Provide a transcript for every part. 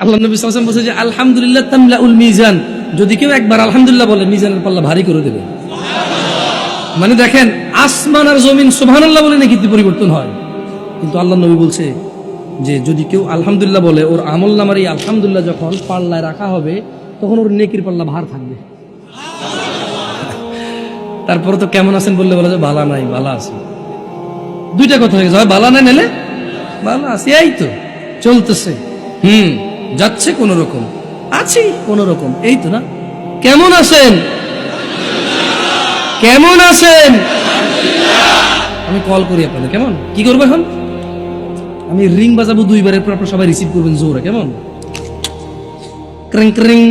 আল্লাহ নবী সাল্লাল্লাহু আলাইহি ওয়াসাল্লাম বলেছে যে আলহামদুলিল্লাহ তামলাউল মিজান, যদি কেউ একবার আলহামদুলিল্লাহ বলে মিজানের পাল্লা ভারী করে দেবে। মানে দেখেন, আসমান আর জমিন সুবহানাল্লাহ বলে নাকি পরিবর্তন হয়, কিন্তু আল্লাহ নবী বলছে যে যদি কেউ আলহামদুলিল্লাহ বলে ওর আমলনামার এই আলহামদুলিল্লাহ যখন পাল্লায় রাখা হবে তখন ওর নেকির পাল্লা ভার থাকবে। তারপরে তো কেমন আছেন বললে বলা যায় বালা নাই বালা আছে, দুইটা কথা হয়ে যায়, বালা নাই নিলে বালা আছে, এই তো চলতেছে, যাচ্ছে কোন রকম, আছি কোন রকম, এই তো না। কেমন আছেন, কেমন আছেন, আমি কল করি আপনাদের, কেমন কি করবো এখন, আমি রিং বাজাবো দুইবারের পর আপনারা সবাই রিসিভ করবেন জোরে, কেমন ক্রিং ক্রিং,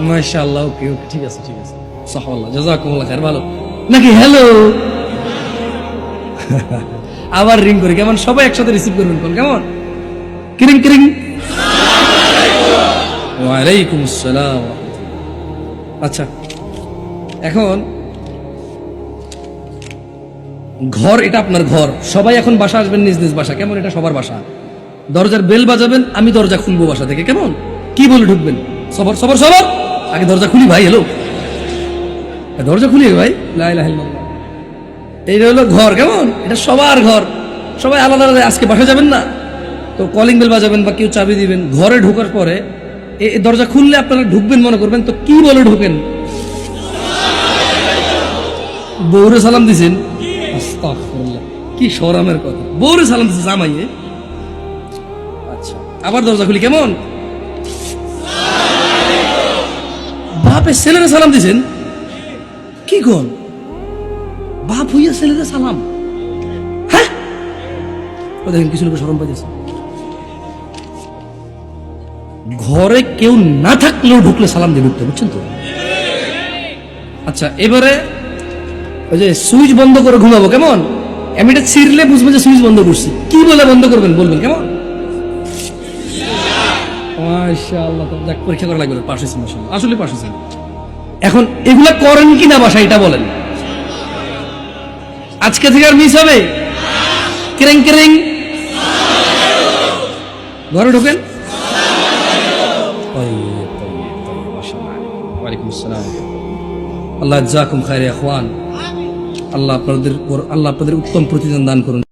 মাশাআল্লাহ, ওকে ওকে, ঠিক আছে ঠিক আছে, সাহাবাল্লাহ জাযাকুমুল্লাহ খাইর, ভালো নাকি, হ্যালো আবার রিং করি, কেমন সবাই একসাথে রিসিভ করবেন কল, কেমন ক্রিং ক্রিং, ওয়ালাইকুম আসসালাম। আচ্ছা, এখন ঘর, এটা আপনার ঘর, সবাই এখন বাসা আসবেন নিজ নিজ বাসা, কেমন এটা সবার বাসা, দরজার বেল বাজাবেন, আমি দরজা খুলবো বাসা থেকে, কেমন কি বলে ঢুকবেন, সবর সবর সবর, আগে দরজা খুলি ভাই, হ্যালো দরজা খুলি ভাই, লা ইলাহা ইল্লাল্লাহ, এইটা হলো ঘর, কেমন এটা সবার ঘর, সবাই আলাদা আলাদা আজকে বাসা যাবেন না তো কলিং বেল বাজাবেন বা কেউ চাবি দিবেন, ঘরে ঢোকার পরে এই দরজা খুললে আপনারা ঢুকবেন মনে করবেন, তো কি বলে ঢোকেন, বউরে সালাম দিছেন, আস্তাগফিরুল্লাহ, কি শরমের কথা, বউরে সালাম দিছে জামাইয়ে, আচ্ছা আবার দরজা খুলি, কেমন বাপে ছেলেরে সালাম দিছেন, কি কোন বাপ হইয়া ছেলেরে সালাম, হ্যাঁ ও দেখেন কিছু লোক শরম পাইতেছে, ঘরে কেউ না থাকলেও ঢুকলে সালাম দিয়ে ঢুকতে, বুঝছেন তো। আচ্ছা এবারে ওই যে সুইচ বন্ধ করে ঘুমাবো, কেমন আমি এটা ছিঁড়লে বুঝবো যে সুইচ বন্ধ করছি, কি বলে বন্ধ করবেন বলবেন, কেমন মাশাআল্লাহ, তো দেখ পরীক্ষা করা লাগবে, পাশ হয়েছে মাশাআল্লাহ, আসলে পাশ হয়েছে। এখন এগুলা করেন কিনা বাসা এটা বলেন, আজকে থেকে আর মিস হবে, কেরেং কেরেং ঘরে ঢোকেন, ওয়ালাইকুম আসসালাম, আল্লাহ জাযাকুম খাইর ইয়া ইখওয়ান, আল্লাহ আপনাদের উত্তম প্রতিদান দান করুন।